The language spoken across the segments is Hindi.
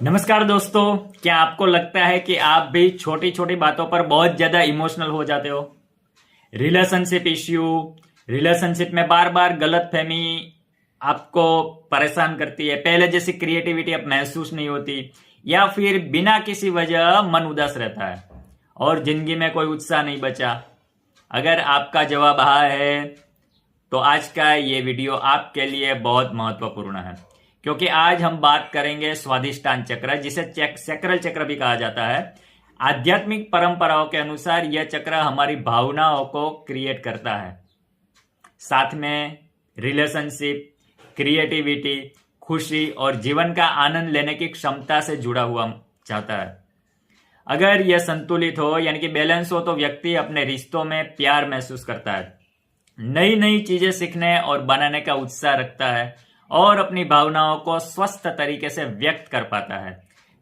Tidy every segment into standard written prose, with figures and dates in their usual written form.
नमस्कार दोस्तों, क्या आपको लगता है कि आप भी छोटी छोटी बातों पर बहुत ज्यादा इमोशनल हो जाते हो? रिलेशनशिप इश्यू, रिलेशनशिप में बार बार गलतफहमी आपको परेशान करती है। पहले जैसी क्रिएटिविटी अब महसूस नहीं होती, या फिर बिना किसी वजह मन उदास रहता है और जिंदगी में कोई उत्साह नहीं बचा। अगर आपका जवाब हाँ है तो आज का ये वीडियो आपके लिए बहुत महत्वपूर्ण है, क्योंकि आज हम बात करेंगे स्वादिष्टान चक्र, जिसे सैक्रल चक्र भी कहा जाता है। आध्यात्मिक परंपराओं के अनुसार यह चक्र हमारी भावनाओं को क्रिएट करता है, साथ में रिलेशनशिप, क्रिएटिविटी, खुशी और जीवन का आनंद लेने की क्षमता से जुड़ा हुआ चाहता है। अगर यह संतुलित हो, यानी कि बैलेंस हो, तो व्यक्ति अपने रिश्तों में प्यार महसूस करता है, नई नई चीजें सीखने और बनाने का उत्साह रखता है और अपनी भावनाओं को स्वस्थ तरीके से व्यक्त कर पाता है।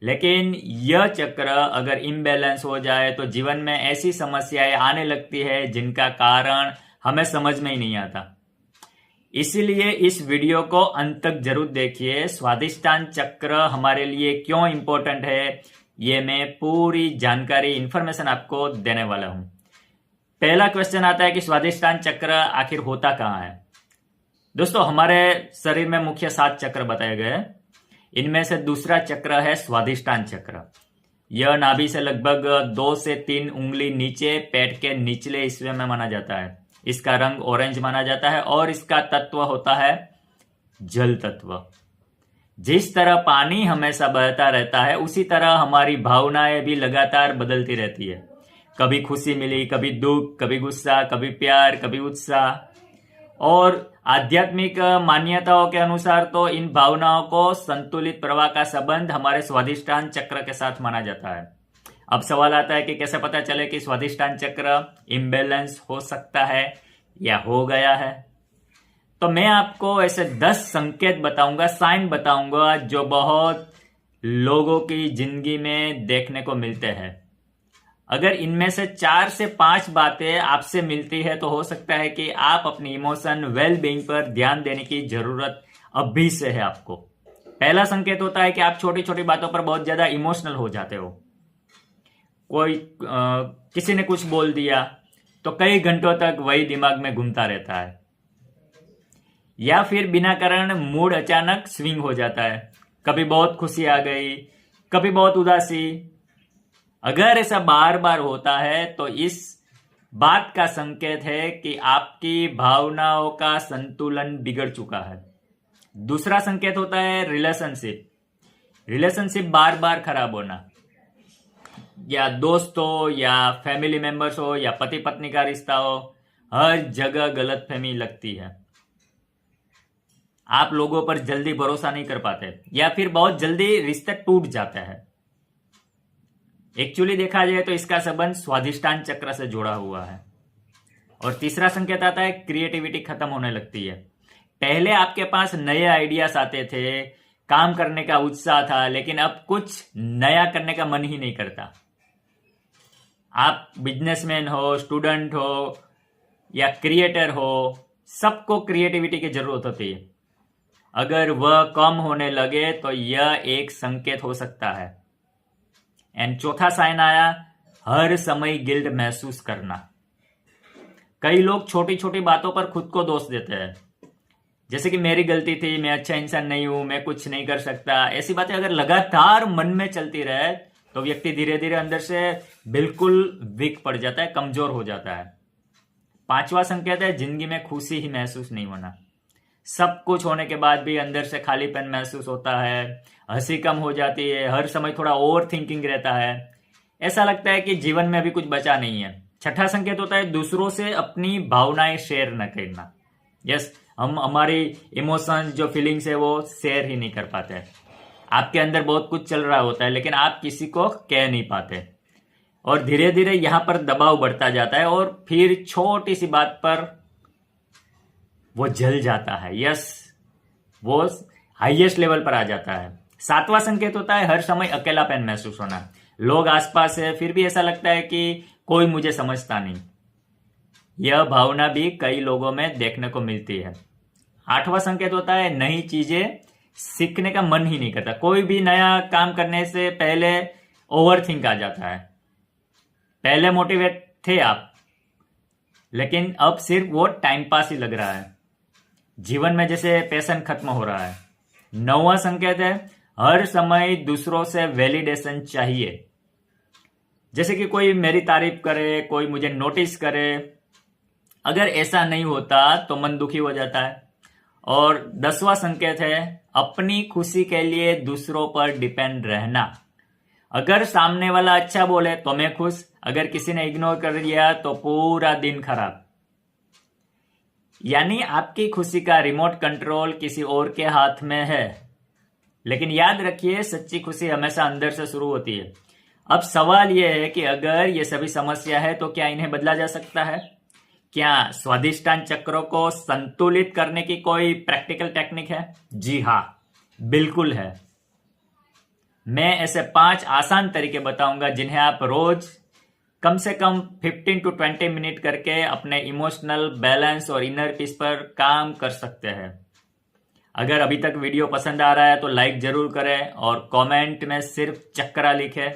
लेकिन यह चक्र अगर इम्बैलेंस हो जाए तो जीवन में ऐसी समस्याएं आने लगती है जिनका कारण हमें समझ में ही नहीं आता। इसीलिए इस वीडियो को अंत तक जरूर देखिए। स्वादिष्टान चक्र हमारे लिए क्यों इंपॉर्टेंट है, ये मैं पूरी जानकारी, इंफॉर्मेशन आपको देने वाला हूं। पहला क्वेश्चन आता है कि स्वादिष्टान चक्र आखिर होता कहाँ है? दोस्तों, हमारे शरीर में मुख्य 7 चक्र बताए गए हैं। इनमें से दूसरा चक्र है स्वादिष्टान चक्र। यह नाभि से लगभग 2 से 3 उंगली नीचे पेट के निचले हिस्से में माना जाता है। इसका रंग ऑरेंज माना जाता है और इसका तत्व होता है जल तत्व। जिस तरह पानी हमेशा बहता रहता है, उसी तरह हमारी भावनाएं भी लगातार बदलती रहती है। कभी खुशी मिली, कभी दुख, कभी गुस्सा, कभी प्यार, कभी उत्साह। और आध्यात्मिक मान्यताओं के अनुसार तो इन भावनाओं को संतुलित प्रवाह का संबंध हमारे स्वादिष्टान चक्र के साथ माना जाता है। अब सवाल आता है कि कैसे पता चले कि स्वादिष्टान चक्र इम्बैलेंस हो सकता है या हो गया है। तो मैं आपको ऐसे 10 संकेत बताऊंगा, साइन बताऊंगा, जो बहुत लोगों की जिंदगी में देखने को मिलते हैं। अगर इनमें से 4 से 5 बातें आपसे मिलती है तो हो सकता है कि आप अपनी इमोशन वेल बीइंग पर ध्यान देने की जरूरत अभी से है आपको। पहला संकेत होता है कि आप छोटी छोटी बातों पर बहुत ज्यादा इमोशनल हो जाते हो। किसी ने कुछ बोल दिया तो कई घंटों तक वही दिमाग में घूमता रहता है, या फिर बिना कारण मूड अचानक स्विंग हो जाता है। कभी बहुत खुशी आ गई, कभी बहुत उदासी। अगर ऐसा बार बार होता है तो इस बात का संकेत है कि आपकी भावनाओं का संतुलन बिगड़ चुका है। दूसरा संकेत होता है रिलेशनशिप बार बार खराब होना, या दोस्त हो, या फैमिली मेंबर्स हो, या पति पत्नी का रिश्ता हो, हर जगह गलतफहमी लगती है। आप लोगों पर जल्दी भरोसा नहीं कर पाते, या फिर बहुत जल्दी रिश्ते टूट जाते हैं। एक्चुअली देखा जाए तो इसका संबंध स्वादिष्टान चक्र से जुड़ा हुआ है। और तीसरा संकेत आता है क्रिएटिविटी खत्म होने लगती है। पहले आपके पास नए आइडियाज आते थे, काम करने का उत्साह था, लेकिन अब कुछ नया करने का मन ही नहीं करता। आप बिजनेसमैन हो, स्टूडेंट हो, या क्रिएटर हो, सबको क्रिएटिविटी की जरूरत होती है। अगर वह कम होने लगे तो यह एक संकेत हो सकता है। एंड चौथा साइन आया, हर समय गिल्ट महसूस करना। कई लोग छोटी छोटी बातों पर खुद को दोष देते हैं, जैसे कि मेरी गलती थी, मैं अच्छा इंसान नहीं हूं, मैं कुछ नहीं कर सकता। ऐसी बातें अगर लगातार मन में चलती रहे तो व्यक्ति धीरे धीरे अंदर से बिल्कुल वीक पड़ जाता है, कमजोर हो जाता है। 5वां संकेत है जिंदगी में खुशी ही महसूस नहीं होना। सब कुछ होने के बाद भी अंदर से खालीपन महसूस होता है, हंसी कम हो जाती है, हर समय थोड़ा ओवर थिंकिंग रहता है, ऐसा लगता है कि जीवन में अभी कुछ बचा नहीं है। छठा संकेत होता है दूसरों से अपनी भावनाएं शेयर न करना। यस, हम हमारी इमोशन, जो फीलिंग्स है, वो शेयर ही नहीं कर पाते। आपके अंदर बहुत कुछ चल रहा होता है, लेकिन आप किसी को कह नहीं पाते, और धीरे धीरे यहां पर दबाव बढ़ता जाता है और फिर छोटी सी बात पर वो जल जाता है। यस, वो हाईएस्ट लेवल पर आ जाता है। 7वां संकेत होता है हर समय अकेलापन महसूस होना। लोग आसपास है, फिर भी ऐसा लगता है कि कोई मुझे समझता नहीं। यह भावना भी कई लोगों में देखने को मिलती है। 8वां संकेत होता है नई चीजें सीखने का मन ही नहीं करता। कोई भी नया काम करने से पहले ओवर थिंक आ जाता है। पहले मोटिवेट थे आप, लेकिन अब सिर्फ वो टाइम पास ही लग रहा है। जीवन में जैसे पैशन खत्म हो रहा है। 9वां संकेत है, हर समय दूसरों से वैलिडेशन चाहिए। जैसे कि कोई मेरी तारीफ करे, कोई मुझे नोटिस करे। अगर ऐसा नहीं होता तो मन दुखी हो जाता है। और 10वां संकेत है, अपनी खुशी के लिए दूसरों पर डिपेंड रहना। अगर सामने वाला अच्छा बोले तो मैं खुश, अगर किसी ने इग्नोर कर दिया तो पूरा दिन खराब। यानी आपकी खुशी का रिमोट कंट्रोल किसी और के हाथ में है। लेकिन याद रखिए, सच्ची खुशी हमेशा अंदर से शुरू होती है। अब सवाल यह है कि अगर ये सभी समस्या है तो क्या इन्हें बदला जा सकता है? क्या स्वादिष्टान चक्रों को संतुलित करने की कोई प्रैक्टिकल टेक्निक है? जी हाँ, बिल्कुल है। मैं ऐसे 5 आसान तरीके बताऊंगा जिन्हें आप रोज कम से कम 15 to 20 मिनट करके अपने इमोशनल बैलेंस और इनर पीस पर काम कर सकते हैं। अगर अभी तक वीडियो पसंद आ रहा है तो लाइक जरूर करें और कमेंट में सिर्फ चक्रा लिखें।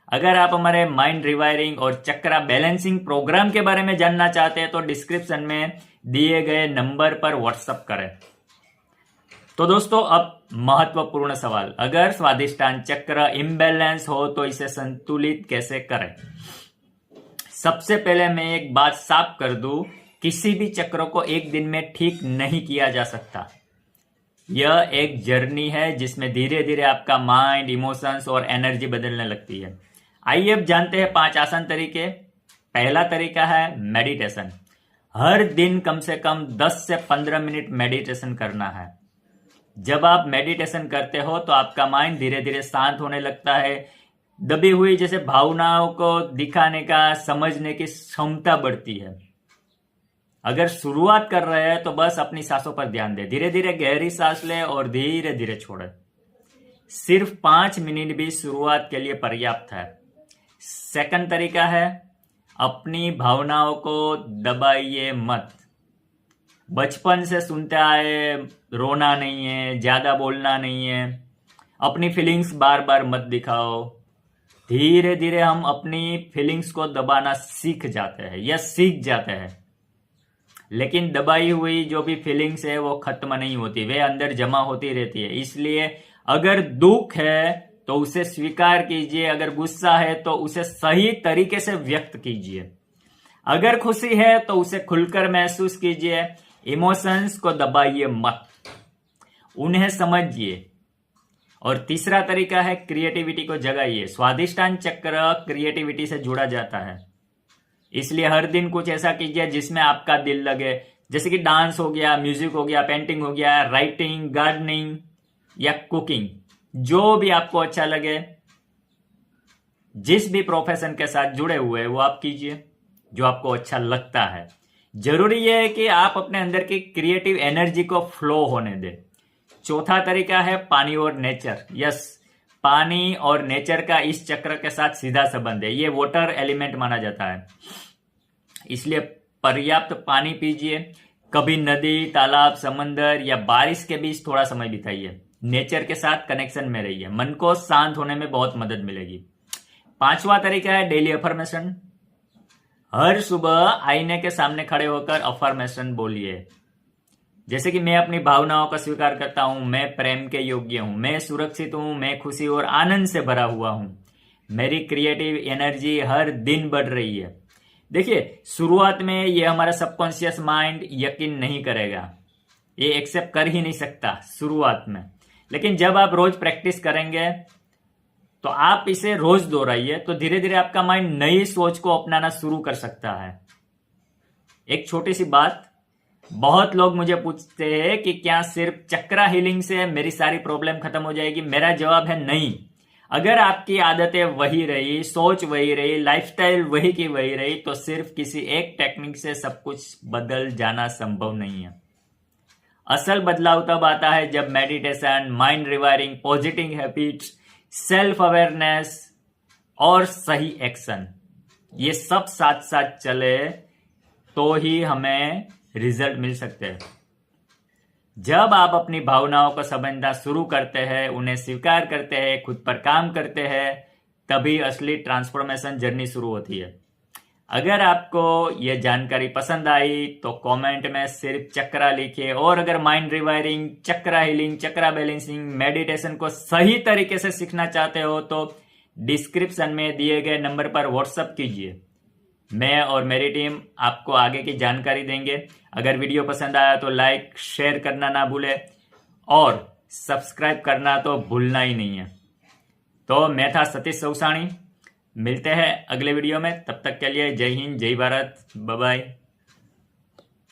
अगर आप हमारे माइंड रिवायरिंग और चक्रा बैलेंसिंग प्रोग्राम के बारे में जानना चाहते हैं तो डिस्क्रिप्शन में दिए गए नंबर पर व्हाट्सएप करें। तो दोस्तों, अब महत्वपूर्ण सवाल, अगर स्वादिष्टान चक्र इम्बैलेंस हो तो इसे संतुलित कैसे करें? सबसे पहले मैं एक बात साफ कर दूं, किसी भी चक्र को एक दिन में ठीक नहीं किया जा सकता। यह एक जर्नी है जिसमें धीरे धीरे आपका माइंड, इमोशंस और एनर्जी बदलने लगती है। आइए अब जानते हैं 5 आसान तरीके। पहला तरीका है मेडिटेशन। हर दिन कम से कम 10 से 15 मिनट मेडिटेशन करना है। जब आप मेडिटेशन करते हो तो आपका माइंड धीरे धीरे शांत होने लगता है। दबी हुई जैसे भावनाओं को दिखाने का, समझने की क्षमता बढ़ती है। अगर शुरुआत कर रहे हैं तो बस अपनी सांसों पर ध्यान दें। धीरे धीरे गहरी सांस लें और धीरे धीरे छोड़ें। सिर्फ 5 मिनट भी शुरुआत के लिए पर्याप्त है। सेकंड तरीका है, अपनी भावनाओं को दबाइए मत। बचपन से सुनते आए, रोना नहीं है, ज्यादा बोलना नहीं है, अपनी फीलिंग्स बार बार मत दिखाओ। धीरे धीरे हम अपनी फीलिंग्स को दबाना सीख जाते हैं या सीख जाते हैं। लेकिन दबाई हुई जो भी फीलिंग्स है वो खत्म नहीं होती, वे अंदर जमा होती रहती है। इसलिए अगर दुख है तो उसे स्वीकार कीजिए, अगर गुस्सा है तो उसे सही तरीके से व्यक्त कीजिए, अगर खुशी है तो उसे खुलकर महसूस कीजिए। इमोशंस को दबाइए मत, उन्हें समझिए। और तीसरा तरीका है क्रिएटिविटी को जगाइए। स्वादिष्टान चक्र क्रिएटिविटी से जुड़ा जाता है, इसलिए हर दिन कुछ ऐसा कीजिए जिसमें आपका दिल लगे। जैसे कि डांस हो गया, म्यूजिक हो गया, पेंटिंग हो गया, राइटिंग, गार्डनिंग या कुकिंग, जो भी आपको अच्छा लगे। जिस भी प्रोफेशन के साथ जुड़े हुए हैं वो आप कीजिए, जो आपको अच्छा लगता है। जरूरी यह है कि आप अपने अंदर की क्रिएटिव एनर्जी को फ्लो होने दें। चौथा तरीका है पानी और नेचर। यस, पानी और नेचर का इस चक्र के साथ सीधा संबंध है। ये वाटर एलिमेंट माना जाता है, इसलिए पर्याप्त पानी पीजिए। कभी नदी, तालाब, समंदर या बारिश के बीच थोड़ा समय बिताइए। नेचर के साथ कनेक्शन में रहिए, मन को शांत होने में बहुत मदद मिलेगी। 5वां तरीका है डेली अफर्मेशन। हर सुबह आईने के सामने खड़े होकर अफर्मेशन बोलिए, जैसे कि मैं अपनी भावनाओं का स्वीकार करता हूं, मैं प्रेम के योग्य हूं, मैं सुरक्षित हूं, मैं खुशी और आनंद से भरा हुआ हूं, मेरी क्रिएटिव एनर्जी हर दिन बढ़ रही है। देखिए, शुरुआत में ये हमारा सबकॉन्शियस माइंड यकीन नहीं करेगा, ये एक्सेप्ट कर ही नहीं सकता शुरुआत में। लेकिन जब आप रोज प्रैक्टिस करेंगे तो आप इसे रोज दोहराइए, तो धीरे धीरे आपका माइंड नई सोच को अपनाना शुरू कर सकता है। एक छोटी सी बात, बहुत लोग मुझे पूछते हैं कि क्या सिर्फ चक्रा हीलिंग से मेरी सारी प्रॉब्लम खत्म हो जाएगी? मेरा जवाब है नहीं। अगर आपकी आदतें वही रही, सोच वही रही, लाइफस्टाइल वही की वही रही, तो सिर्फ किसी एक टेक्निक से सब कुछ बदल जाना संभव नहीं है। असल बदलाव तब आता है जब meditation, mind rewiring, positive habits, self awareness और सही एक्शन, ये सब साथ साथ चले तो ही हमें रिजल्ट मिल सकते हैं। जब आप अपनी भावनाओं को समझना शुरू करते हैं, उन्हें स्वीकार करते हैं, खुद पर काम करते हैं, तभी असली ट्रांसफॉर्मेशन जर्नी शुरू होती है। अगर आपको ये जानकारी पसंद आई तो कमेंट में सिर्फ चक्रा लिखिए, और अगर माइंड रिवायरिंग, चक्रा हीलिंग, चक्रा बैलेंसिंग, मेडिटेशन को सही तरीके से सीखना चाहते हो तो डिस्क्रिप्शन में दिए गए नंबर पर व्हाट्सएप कीजिए। मैं और मेरी टीम आपको आगे की जानकारी देंगे। अगर वीडियो पसंद आया तो लाइक शेयर करना ना भूले, और सब्सक्राइब करना तो भूलना ही नहीं है। तो मैं था सतीश सौसाणी, मिलते हैं अगले वीडियो में। तब तक के लिए जय हिंद, जय भारत, बाय बाय।